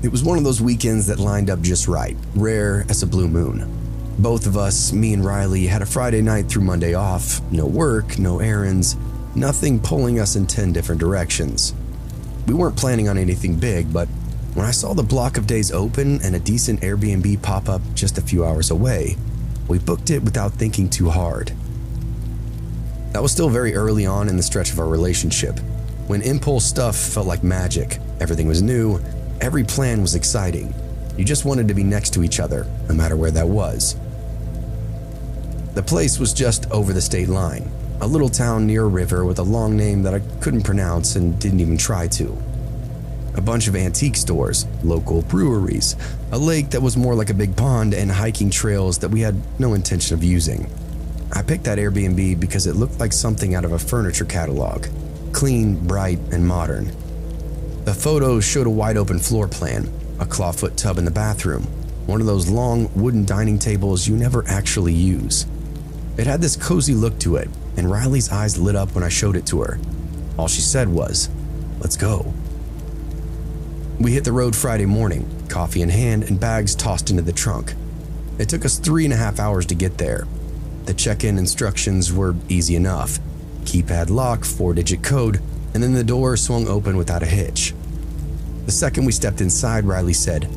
It was one of those weekends that lined up just right, rare as a blue moon. Both of us, me and Riley, had a Friday night through Monday off, no work, no errands, nothing pulling us in 10 different directions. We weren't planning on anything big, but when I saw the block of days open and a decent Airbnb pop up just a few hours away, we booked it without thinking too hard. That was still very early on in the stretch of our relationship, when impulse stuff felt like magic. Everything was new, every plan was exciting. You just wanted to be next to each other, no matter where that was. The place was just over the state line, a little town near a river with a long name that I couldn't pronounce and didn't even try to. A bunch of antique stores, local breweries, a lake that was more like a big pond, and hiking trails that we had no intention of using. I picked that Airbnb because it looked like something out of a furniture catalog, clean, bright, and modern. The photos showed a wide open floor plan, a clawfoot tub in the bathroom, one of those long wooden dining tables you never actually use. It had this cozy look to it, and Riley's eyes lit up when I showed it to her. All she said was, "Let's go." We hit the road Friday morning, coffee in hand and bags tossed into the trunk. It took us 3.5 hours to get there. The check-in instructions were easy enough. Keypad lock, 4-digit code, and then the door swung open without a hitch. The second we stepped inside, Riley said,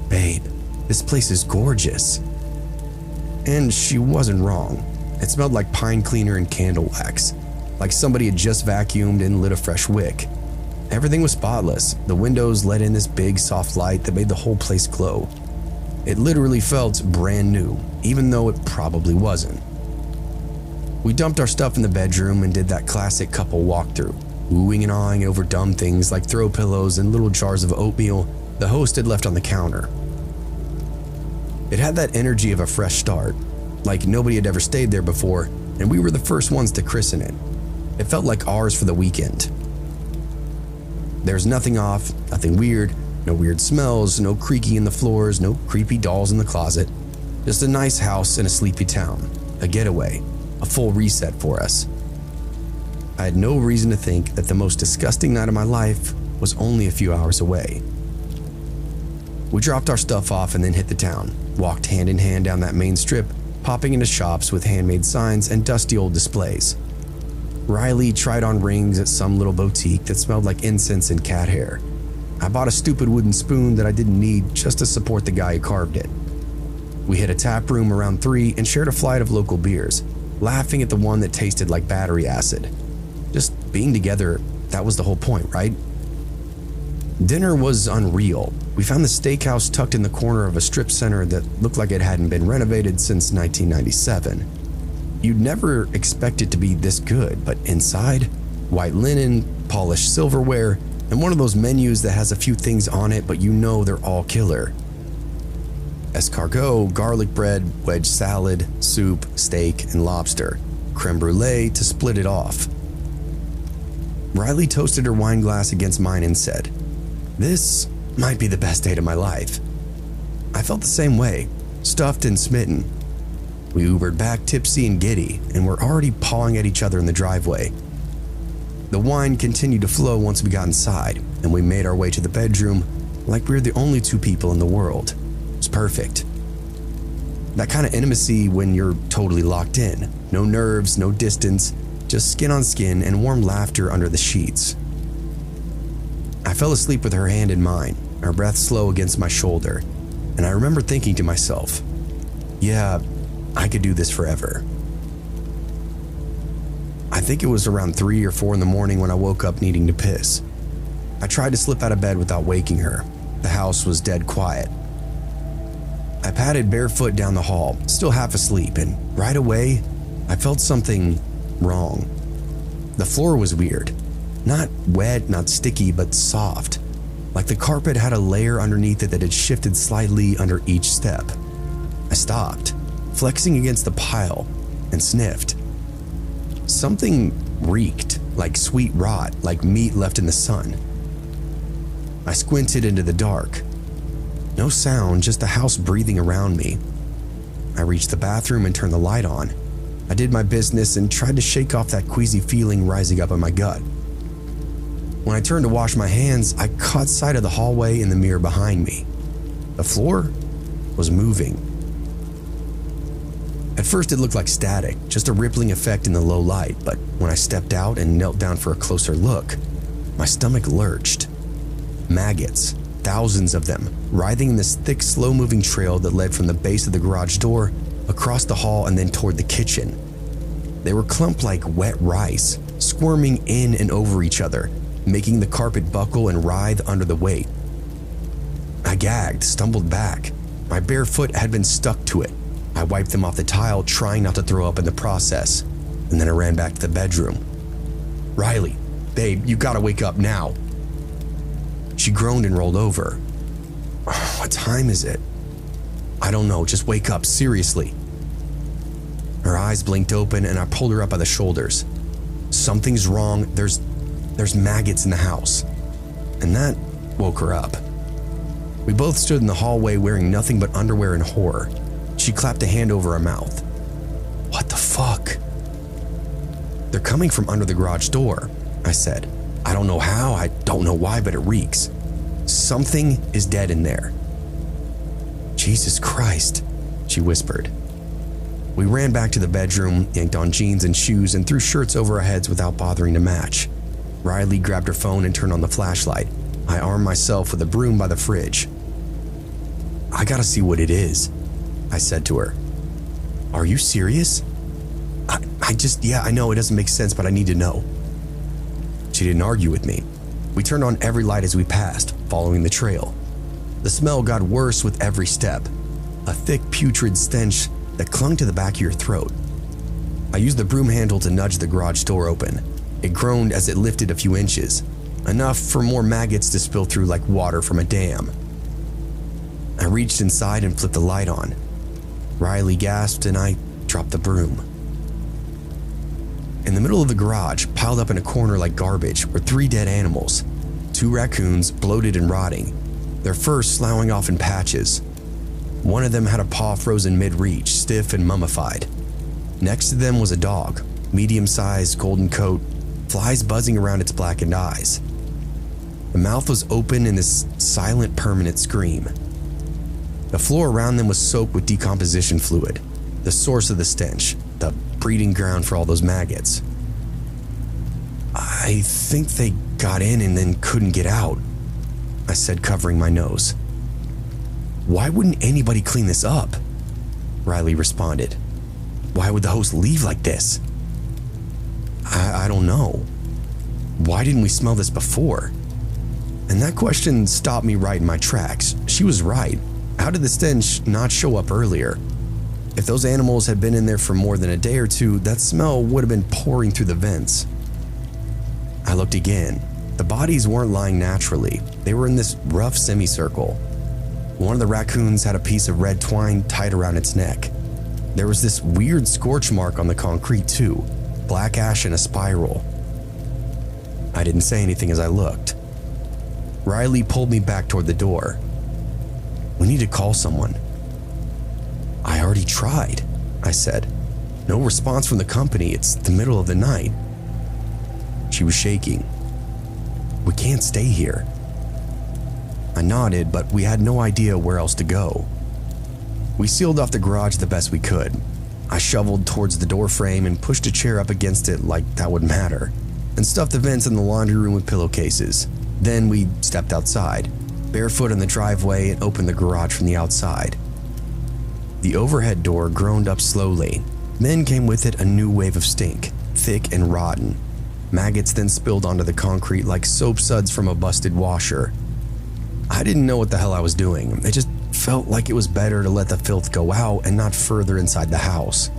"Babe, this place is gorgeous." And she wasn't wrong. It smelled like pine cleaner and candle wax, like somebody had just vacuumed and lit a fresh wick. Everything was spotless. The windows let in this big, soft light that made the whole place glow. It literally felt brand new, even though it probably wasn't. We dumped our stuff in the bedroom and did that classic couple walkthrough, oohing and awing over dumb things like throw pillows and little jars of oatmeal the host had left on the counter. It had that energy of a fresh start, like nobody had ever stayed there before, and we were the first ones to christen it. It felt like ours for the weekend. There's nothing off, nothing weird, no weird smells, no creaking in the floors, no creepy dolls in the closet. Just a nice house in a sleepy town, a getaway, a full reset for us. I had no reason to think that the most disgusting night of my life was only a few hours away. We dropped our stuff off and then hit the town, walked hand in hand down that main strip, popping into shops with handmade signs and dusty old displays. Riley tried on rings at some little boutique that smelled like incense and cat hair. I bought a stupid wooden spoon that I didn't need just to support the guy who carved it. We hit a tap room around 3 and shared a flight of local beers, laughing at the one that tasted like battery acid. Just being together, that was the whole point, right? Dinner was unreal. We found the steakhouse tucked in the corner of a strip center that looked like it hadn't been renovated since 1997. You'd never expect it to be this good, but inside, white linen, polished silverware, and one of those menus that has a few things on it, but you know they're all killer. Escargot, garlic bread, wedge salad, soup, steak, and lobster, creme brulee to split it off. Riley toasted her wine glass against mine and said, "This might be the best date of my life." I felt the same way, stuffed and smitten. We Ubered back tipsy and giddy, and were already pawing at each other in the driveway. The wine continued to flow once we got inside, and we made our way to the bedroom like we were the only two people in the world. It was perfect. That kind of intimacy when you're totally locked in. No nerves, no distance, just skin on skin and warm laughter under the sheets. I fell asleep with her hand in mine, her breath slow against my shoulder, and I remember thinking to myself, yeah, I could do this forever. I think it was around 3 or 4 in the morning when I woke up needing to piss. I tried to slip out of bed without waking her. The house was dead quiet. I padded barefoot down the hall, still half asleep, and right away, I felt something wrong. The floor was weird. Not wet, not sticky, but soft. Like the carpet had a layer underneath it that had shifted slightly under each step. I stopped, flexing against the pile, and sniffed. Something reeked, like sweet rot, like meat left in the sun. I squinted into the dark. No sound, just the house breathing around me. I reached the bathroom and turned the light on. I did my business and tried to shake off that queasy feeling rising up in my gut. When I turned to wash my hands, I caught sight of the hallway in the mirror behind me. The floor was moving. At first it looked like static, just a rippling effect in the low light, but when I stepped out and knelt down for a closer look, my stomach lurched. Maggots, thousands of them, writhing in this thick, slow-moving trail that led from the base of the garage door across the hall and then toward the kitchen. They were clumped like wet rice, squirming in and over each other, making the carpet buckle and writhe under the weight. I gagged, stumbled back. My bare foot had been stuck to it. I wiped them off the tile, trying not to throw up in the process, and then I ran back to the bedroom. "Riley, babe, you gotta wake up now." She groaned and rolled over. "What time is it?" "I don't know, just wake up, seriously." Her eyes blinked open and I pulled her up by the shoulders. "Something's wrong, there's maggots in the house." And that woke her up. We both stood in the hallway wearing nothing but underwear in horror. She clapped a hand over her mouth. "What the fuck?" "They're coming from under the garage door," I said. "I don't know how, I don't know why, but it reeks. Something is dead in there." "Jesus Christ," she whispered. We ran back to the bedroom, yanked on jeans and shoes, and threw shirts over our heads without bothering to match. Riley grabbed her phone and turned on the flashlight. I armed myself with a broom by the fridge. "I gotta see what it is," I said to her. "Are you serious?" Yeah, I know it doesn't make sense, but I need to know." She didn't argue with me. We turned on every light as we passed, following the trail. The smell got worse with every step, a thick, putrid stench that clung to the back of your throat. I used the broom handle to nudge the garage door open. It groaned as it lifted a few inches, enough for more maggots to spill through like water from a dam. I reached inside and flipped the light on. Riley gasped and I dropped the broom. In the middle of the garage, piled up in a corner like garbage, were 3 dead animals. 2 raccoons, bloated and rotting, their fur sloughing off in patches. One of them had a paw frozen mid-reach, stiff and mummified. Next to them was a dog, medium-sized, golden coat, flies buzzing around its blackened eyes. The mouth was open in this silent, permanent scream. The floor around them was soaked with decomposition fluid, the source of the stench, the breeding ground for all those maggots. "I think they got in and then couldn't get out," I said, covering my nose. "Why wouldn't anybody clean this up?" Riley responded. "Why would the host leave like this?" I don't know. Why didn't we smell this before?" And that question stopped me right in my tracks. She was right. How did the stench not show up earlier? If those animals had been in there for more than a day or two, that smell would have been pouring through the vents. I looked again. The bodies weren't lying naturally. They were in this rough semicircle. One of the raccoons had a piece of red twine tied around its neck. There was this weird scorch mark on the concrete too, black ash in a spiral. I didn't say anything as I looked. Riley pulled me back toward the door. "We need to call someone." "I already tried," I said. "No response from the company. It's the middle of the night." She was shaking. "We can't stay here." I nodded, but we had no idea where else to go. We sealed off the garage the best we could. I shoveled towards the door frame and pushed a chair up against it like that would matter, and stuffed the vents in the laundry room with pillowcases. Then we stepped outside, barefoot in the driveway, and opened the garage from the outside. The overhead door groaned up slowly. Then came with it a new wave of stink, thick and rotten. Maggots then spilled onto the concrete like soap suds from a busted washer. I didn't know what the hell I was doing. It just felt like it was better to let the filth go out and not further inside the house.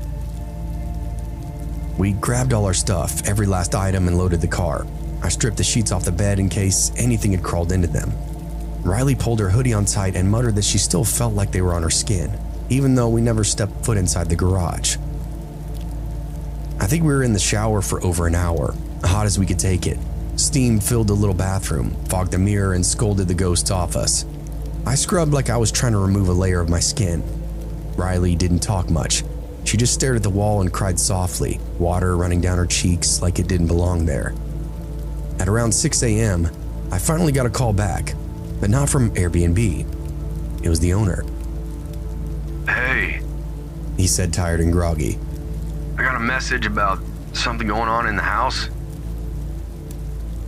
We grabbed all our stuff, every last item, and loaded the car. I stripped the sheets off the bed in case anything had crawled into them. Riley pulled her hoodie on tight and muttered that she still felt like they were on her skin, even though we never stepped foot inside the garage. I think we were in the shower for over an hour, hot as we could take it. Steam filled the little bathroom, fogged the mirror, and scolded the ghosts off us. I scrubbed like I was trying to remove a layer of my skin. Riley didn't talk much. She just stared at the wall and cried softly, water running down her cheeks like it didn't belong there. At around 6 a.m., I finally got a call back, but not from Airbnb. It was the owner. "Hey," he said, tired and groggy. "I got a message about something going on in the house."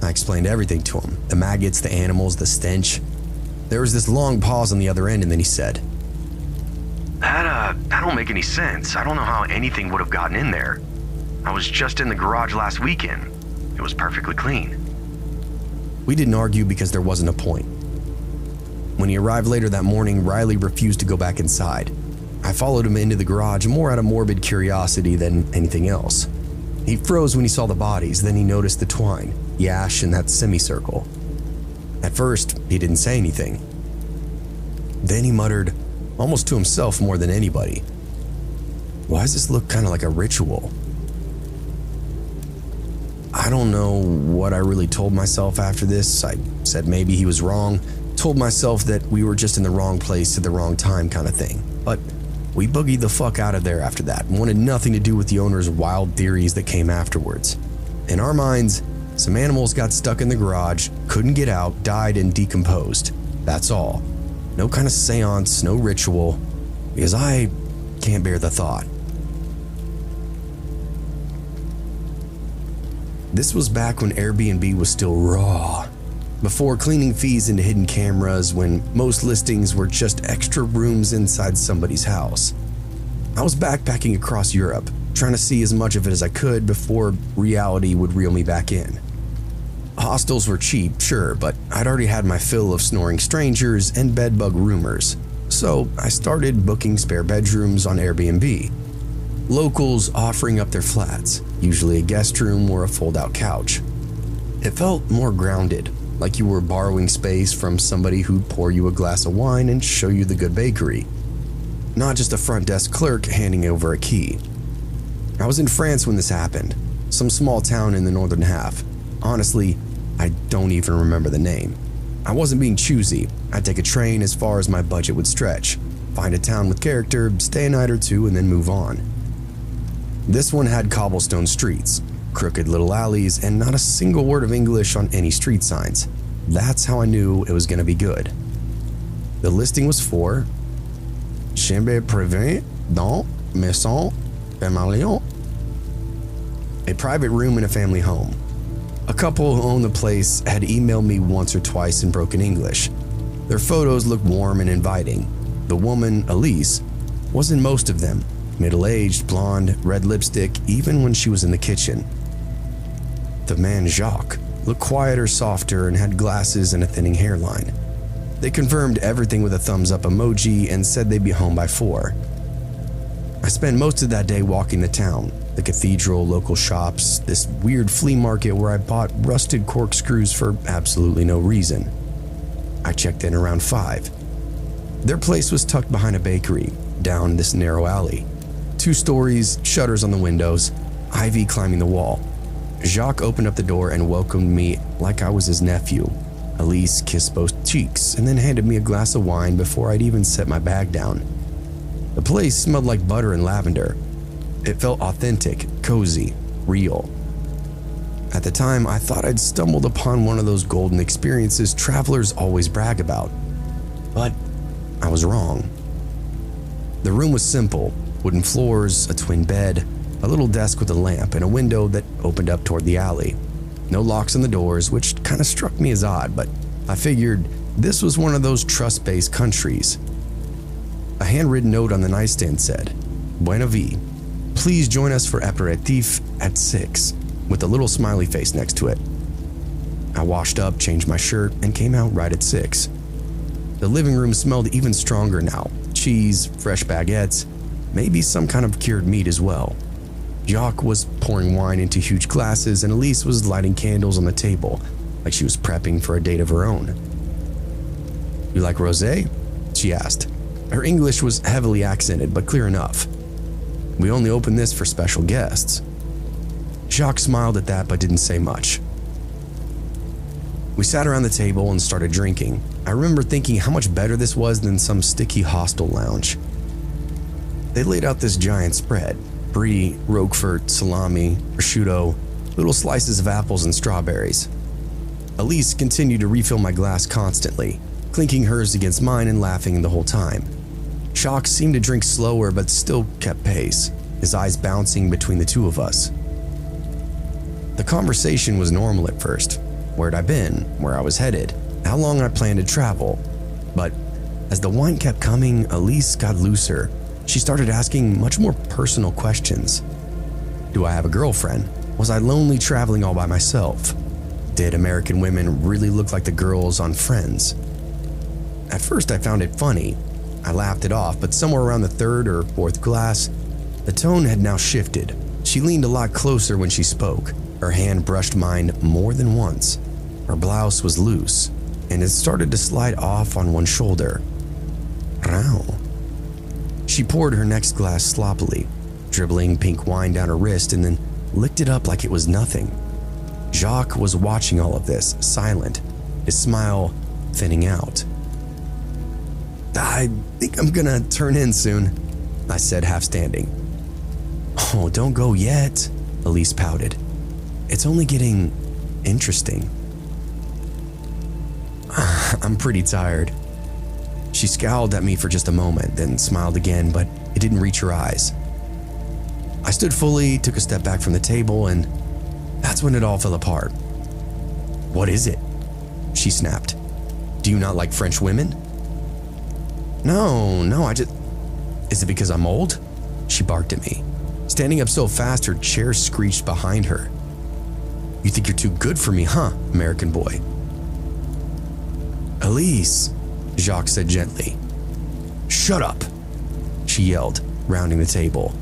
I explained everything to him, the maggots, the animals, the stench. There was this long pause on the other end, and then he said, That don't make any sense. I don't know how anything would have gotten in there. I was just in the garage last weekend. It was perfectly clean." We didn't argue because there wasn't a point. When he arrived later that morning, Riley refused to go back inside. I followed him into the garage more out of morbid curiosity than anything else. He froze when he saw the bodies, then he noticed the twine, the ash, and that semicircle. At first, he didn't say anything. Then he muttered, almost to himself more than anybody, "Why does this look kind of like a ritual?" I don't know what I really told myself after this. I said maybe he was wrong, told myself that we were just in the wrong place at the wrong time kind of thing. But we boogied the fuck out of there after that and wanted nothing to do with the owner's wild theories that came afterwards. In our minds, some animals got stuck in the garage, couldn't get out, died, and decomposed. That's all. No kind of seance, no ritual, because I can't bear the thought. This was back when Airbnb was still raw, before cleaning fees into hidden cameras, when most listings were just extra rooms inside somebody's house. I was backpacking across Europe, trying to see as much of it as I could before reality would reel me back in. Hostels were cheap, sure, but I'd already had my fill of snoring strangers and bedbug rumors, so I started booking spare bedrooms on Airbnb. Locals offering up their flats, usually a guest room or a fold-out couch. It felt more grounded, like you were borrowing space from somebody who'd pour you a glass of wine and show you the good bakery, not just a front desk clerk handing over a key. I was in France when this happened, some small town in the northern half. Honestly, I don't even remember the name. I wasn't being choosy. I'd take a train as far as my budget would stretch, find a town with character, stay a night or two, and then move on. This one had cobblestone streets, crooked little alleys, and not a single word of English on any street signs. That's how I knew it was going to be good. The listing was for chambre privée dans maison familiale, a private room in a family home. A couple who owned the place had emailed me once or twice in broken English. Their photos looked warm and inviting. The woman, Elise, was in most of them, middle-aged, blonde, red lipstick, even when she was in the kitchen. The man, Jacques, looked quieter, softer, and had glasses and a thinning hairline. They confirmed everything with a thumbs-up emoji and said they'd be home by 4. I spent most of that day walking the town, the cathedral, local shops, this weird flea market where I bought rusted corkscrews for absolutely no reason. I checked in around 5. Their place was tucked behind a bakery, down this narrow alley. 2 stories, shutters on the windows, ivy climbing the wall. Jacques opened up the door and welcomed me like I was his nephew. Elise kissed both cheeks and then handed me a glass of wine before I'd even set my bag down. The place smelled like butter and lavender. It felt authentic, cozy, real. At the time, I thought I'd stumbled upon one of those golden experiences travelers always brag about. But I was wrong. The room was simple, wooden floors, a twin bed, a little desk with a lamp, and a window that opened up toward the alley. No locks on the doors, which kind of struck me as odd, but I figured this was one of those trust-based countries. A handwritten note on the nightstand said, "Buena vie. Please join us for aperitif at 6, with a little smiley face next to it." I washed up, changed my shirt, and came out right at 6. The living room smelled even stronger now. Cheese, fresh baguettes, maybe some kind of cured meat as well. Jacques was pouring wine into huge glasses, and Elise was lighting candles on the table, like she was prepping for a date of her own. "You like rosé?" she asked. Her English was heavily accented, but clear enough. "We only open this for special guests." Jacques smiled at that, but didn't say much. We sat around the table and started drinking. I remember thinking how much better this was than some sticky hostel lounge. They laid out this giant spread: brie, roquefort, salami, prosciutto, little slices of apples and strawberries. Elise continued to refill my glass constantly, clinking hers against mine and laughing the whole time. Jacques seemed to drink slower but still kept pace, his eyes bouncing between the two of us. The conversation was normal at first. Where'd I been, where I was headed, how long I planned to travel. But as the wine kept coming, Elise got looser. She started asking much more personal questions. Do I have a girlfriend? Was I lonely traveling all by myself? Did American women really look like the girls on Friends? At first I found it funny. I laughed it off, but somewhere around the third or fourth glass, the tone had now shifted. She leaned a lot closer when she spoke. Her hand brushed mine more than once. Her blouse was loose, and it started to slide off on one shoulder. Ow. She poured her next glass sloppily, dribbling pink wine down her wrist and then licked it up like it was nothing. Jacques was watching all of this, silent, his smile thinning out. I think I'm gonna turn in soon, I said, half standing. Oh, don't go yet, Elise pouted. It's only getting interesting. I'm pretty tired. She scowled at me for just a moment, then smiled again, but it didn't reach her eyes. I stood fully, took a step back from the table, and that's when it all fell apart. What is it? She snapped. Do you not like French women? No, I just... Is it because I'm old? She barked at me. Standing up so fast, her chair screeched behind her. You think you're too good for me, huh, American boy? Elise, Jacques said gently. Shut up, she yelled, rounding the table.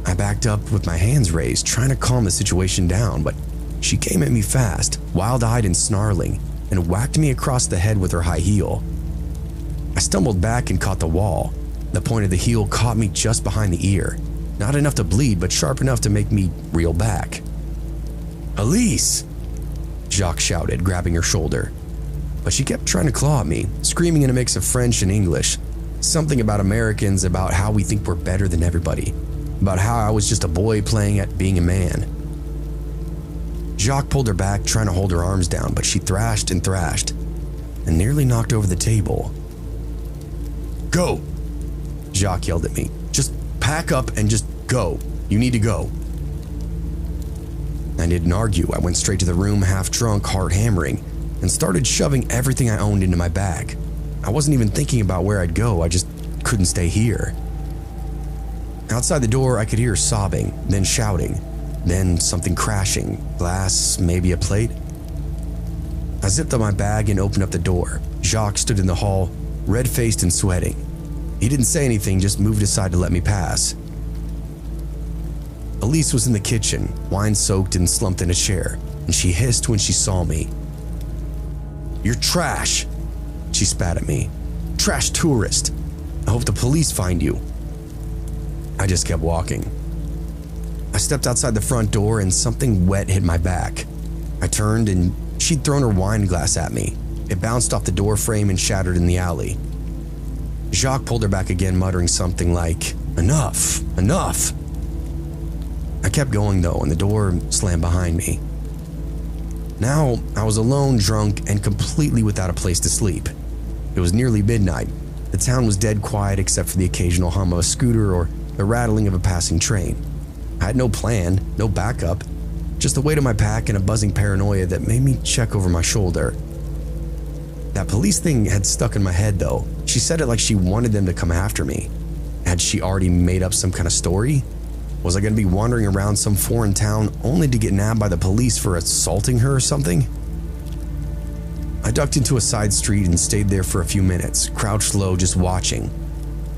I backed up with my hands raised, trying to calm the situation down, but she came at me fast, wild-eyed and snarling, and whacked me across the head with her high heel. I stumbled back and caught the wall. The point of the heel caught me just behind the ear, not enough to bleed, but sharp enough to make me reel back. Elise, Jacques shouted, grabbing her shoulder. But she kept trying to claw at me, screaming in a mix of French and English. Something about Americans, about how we think we're better than everybody, about how I was just a boy playing at being a man. Jacques pulled her back, trying to hold her arms down, but she thrashed and thrashed, and nearly knocked over the table. Go, Jacques yelled at me. Just pack up and just go. You need to go. I didn't argue. I went straight to the room, half drunk, heart hammering, and started shoving everything I owned into my bag. I wasn't even thinking about where I'd go, I just couldn't stay here. Outside the door, I could hear sobbing, then shouting, then something crashing, glass, maybe a plate. I zipped up my bag and opened up the door. Jacques stood in the hall, red-faced and sweating. He didn't say anything, just moved aside to let me pass. Elise was in the kitchen, wine-soaked and slumped in a chair, and she hissed when she saw me. You're trash, she spat at me. Trash tourist. I hope the police find you. I just kept walking. I stepped outside the front door and something wet hit my back. I turned and she'd thrown her wine glass at me. It bounced off the door frame and shattered in the alley. Jacques pulled her back again, muttering something like, enough, enough. I kept going though, and the door slammed behind me. Now, I was alone, drunk, and completely without a place to sleep. It was nearly midnight. The town was dead quiet except for the occasional hum of a scooter or the rattling of a passing train. I had no plan, no backup, just the weight of my pack and a buzzing paranoia that made me check over my shoulder. That police thing had stuck in my head though. She said it like she wanted them to come after me. Had she already made up some kind of story? Was I going to be wandering around some foreign town only to get nabbed by the police for assaulting her or something? I ducked into a side street and stayed there for a few minutes, crouched low just watching.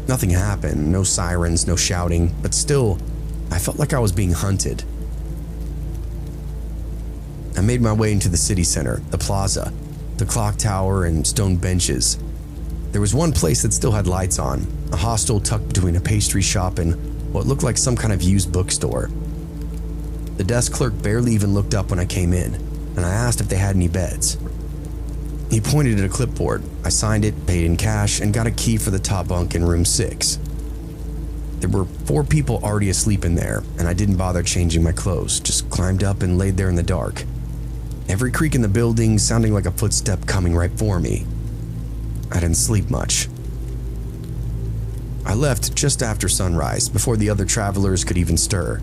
Nothing happened, no sirens, no shouting, but still, I felt like I was being hunted. I made my way into the city center, the plaza, the clock tower and stone benches. There was one place that still had lights on, a hostel tucked between a pastry shop and what looked like some kind of used bookstore. The desk clerk barely even looked up when I came in, and I asked if they had any beds. He pointed at a clipboard. I signed it, paid in cash, and got a key for the top bunk in room 6. There were 4 people already asleep in there, and I didn't bother changing my clothes, just climbed up and laid there in the dark. every creak in the building sounding like a footstep coming right for me. I didn't sleep much. I left just after sunrise, before the other travelers could even stir.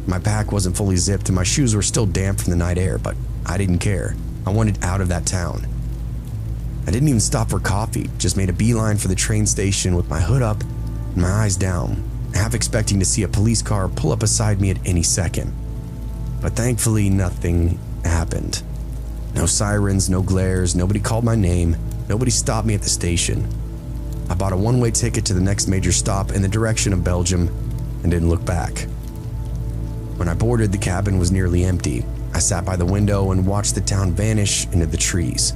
My pack wasn't fully zipped and my shoes were still damp from the night air, but I didn't care. I wanted out of that town. I didn't even stop for coffee, just made a beeline for the train station with my hood up and my eyes down, half expecting to see a police car pull up beside me at any second. But thankfully, nothing happened. No sirens, no glares, nobody called my name, nobody stopped me at the station. I bought a one-way ticket to the next major stop in the direction of Belgium and didn't look back. When I boarded, the cabin was nearly empty. I sat by the window and watched the town vanish into the trees.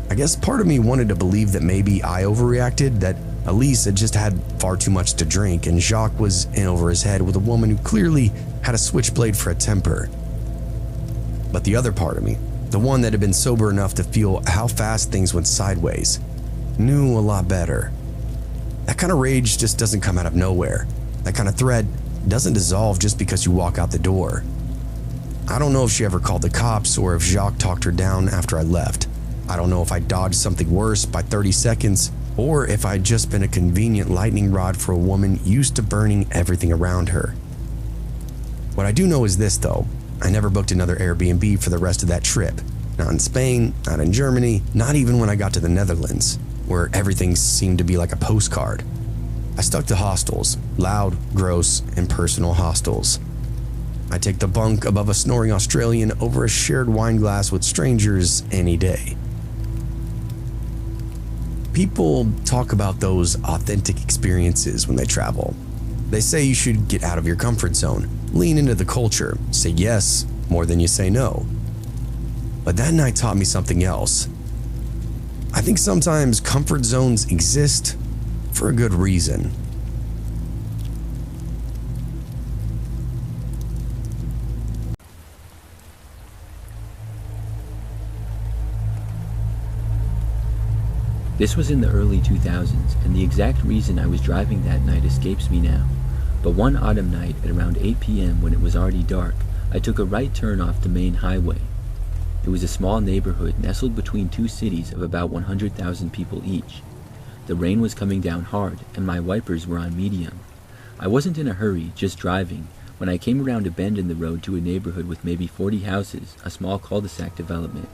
I guess part of me wanted to believe that maybe I overreacted, that Elise had just had far too much to drink and Jacques was in over his head with a woman who clearly had a switchblade for a temper. But the other part of me, the one that had been sober enough to feel how fast things went sideways, knew a lot better. That kind of rage just doesn't come out of nowhere. That kind of threat doesn't dissolve just because you walk out the door. I don't know if she ever called the cops or if Jacques talked her down after I left. I don't know if I dodged something worse by 30 seconds or if I'd just been a convenient lightning rod for a woman used to burning everything around her. What I do know is this though, I never booked another Airbnb for the rest of that trip. Not in Spain, not in Germany, not even when I got to the Netherlands, where everything seemed to be like a postcard. I stuck to hostels, loud, gross, impersonal hostels. I take the bunk above a snoring Australian over a shared wine glass with strangers any day. People talk about those authentic experiences when they travel. They say you should get out of your comfort zone, lean into the culture, say yes more than you say no. But that night taught me something else. I think sometimes comfort zones exist for a good reason. This was in the early 2000s, and the exact reason I was driving that night escapes me now. But one autumn night at around 8 p.m. when it was already dark, I took a right turn off the main highway. It was a small neighborhood nestled between two cities of about 100,000 people each. The rain was coming down hard, and my wipers were on medium. I wasn't in a hurry, just driving, when I came around a bend in the road to a neighborhood with maybe 40 houses, a small cul-de-sac development.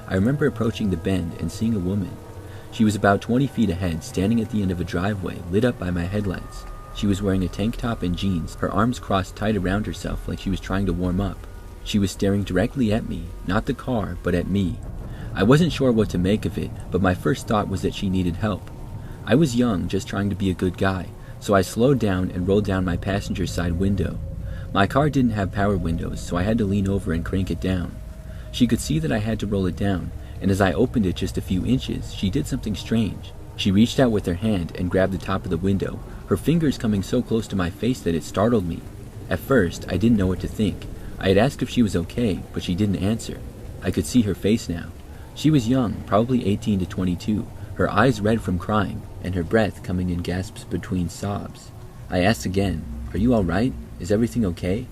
I remember approaching the bend and seeing a woman. She was about 20 feet ahead, standing at the end of a driveway, lit up by my headlights. She was wearing a tank top and jeans, her arms crossed tight around herself like she was trying to warm up. She was staring directly at me, not the car, but at me. I wasn't sure what to make of it, but my first thought was that she needed help. I was young, just trying to be a good guy, so I slowed down and rolled down my passenger side window. My car didn't have power windows, so I had to lean over and crank it down. She could see that I had to roll it down, and as I opened it just a few inches, she did something strange. She reached out with her hand and grabbed the top of the window, her fingers coming so close to my face that it startled me. At first, I didn't know what to think. I had asked if she was okay, but she didn't answer. I could see her face now. She was young, probably 18 to 22, her eyes red from crying, and her breath coming in gasps between sobs. I asked again, "Are you all right? Is everything okay?"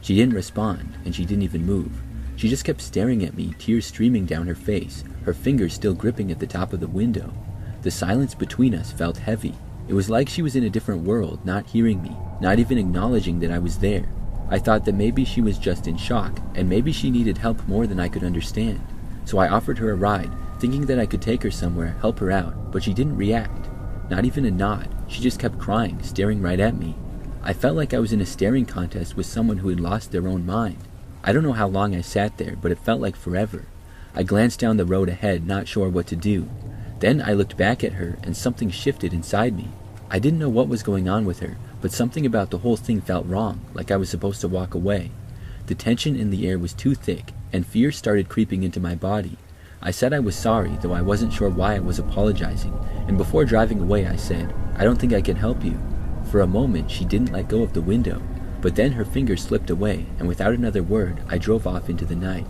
She didn't respond, and she didn't even move. She just kept staring at me, tears streaming down her face, her fingers still gripping at the top of the window. The silence between us felt heavy. It was like she was in a different world, not hearing me, not even acknowledging that I was there. I thought that maybe she was just in shock, and maybe she needed help more than I could understand. So I offered her a ride, thinking that I could take her somewhere, help her out, but she didn't react. Not even a nod. She just kept crying, staring right at me. I felt like I was in a staring contest with someone who had lost their own mind. I don't know how long I sat there, but it felt like forever. I glanced down the road ahead, not sure what to do. Then I looked back at her, and something shifted inside me. I didn't know what was going on with her, but something about the whole thing felt wrong, like I was supposed to walk away. The tension in the air was too thick, and fear started creeping into my body. I said I was sorry, though I wasn't sure why I was apologizing, and before driving away I said, "I don't think I can help you." For a moment she didn't let go of the window, but then her fingers slipped away, and without another word I drove off into the night.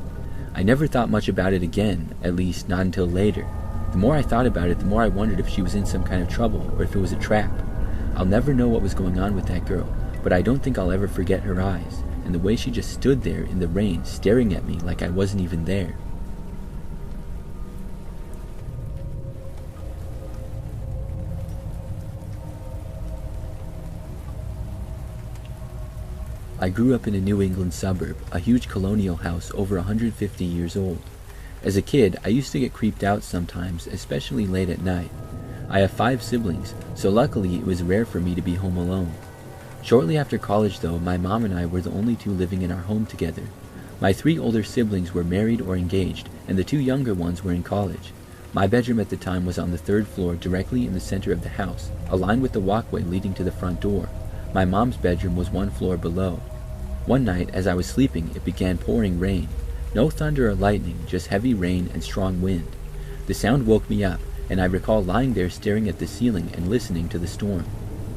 I never thought much about it again, at least not until later. The more I thought about it, the more I wondered if she was in some kind of trouble, or if it was a trap. I'll never know what was going on with that girl, but I don't think I'll ever forget her eyes, and the way she just stood there in the rain staring at me like I wasn't even there. I grew up in a New England suburb, a huge colonial house over 150 years old. As a kid, I used to get creeped out sometimes, especially late at night. I have 5 siblings, so luckily it was rare for me to be home alone. Shortly after college though, my mom and I were the only 2 living in our home together. My 3 older siblings were married or engaged, and the 2 younger ones were in college. My bedroom at the time was on the 3rd floor directly in the center of the house, aligned with the walkway leading to the front door. My mom's bedroom was 1 floor below. One night, as I was sleeping, it began pouring rain. No thunder or lightning, just heavy rain and strong wind. The sound woke me up, and I recall lying there staring at the ceiling and listening to the storm.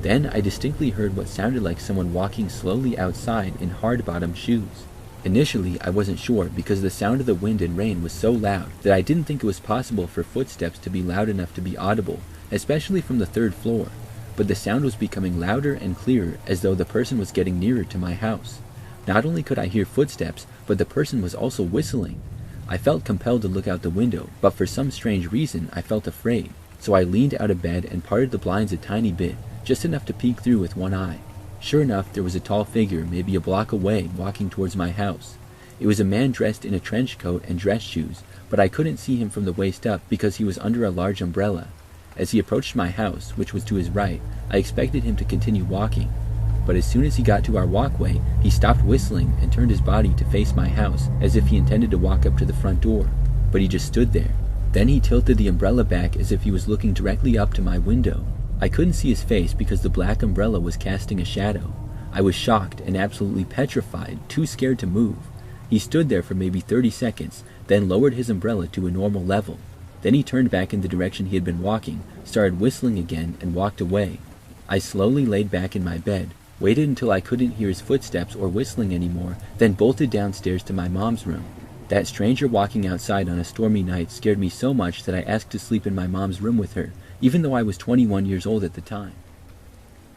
Then I distinctly heard what sounded like someone walking slowly outside in hard-bottomed shoes. Initially, I wasn't sure because the sound of the wind and rain was so loud that I didn't think it was possible for footsteps to be loud enough to be audible, especially from the 3rd floor. But the sound was becoming louder and clearer as though the person was getting nearer to my house. Not only could I hear footsteps, but the person was also whistling. I felt compelled to look out the window, but for some strange reason I felt afraid, so I leaned out of bed and parted the blinds a tiny bit, just enough to peek through with one eye. Sure enough, there was a tall figure maybe a block away walking towards my house. It was a man dressed in a trench coat and dress shoes, but I couldn't see him from the waist up because he was under a large umbrella. As he approached my house, which was to his right, I expected him to continue walking. But as soon as he got to our walkway, he stopped whistling and turned his body to face my house, as if he intended to walk up to the front door. But he just stood there. Then he tilted the umbrella back as if he was looking directly up to my window. I couldn't see his face because the black umbrella was casting a shadow. I was shocked and absolutely petrified, too scared to move. He stood there for maybe 30 seconds, then lowered his umbrella to a normal level. Then he turned back in the direction he had been walking, started whistling again, and walked away. I slowly laid back in my bed, waited until I couldn't hear his footsteps or whistling anymore, then bolted downstairs to my mom's room. That stranger walking outside on a stormy night scared me so much that I asked to sleep in my mom's room with her, even though I was 21 years old at the time.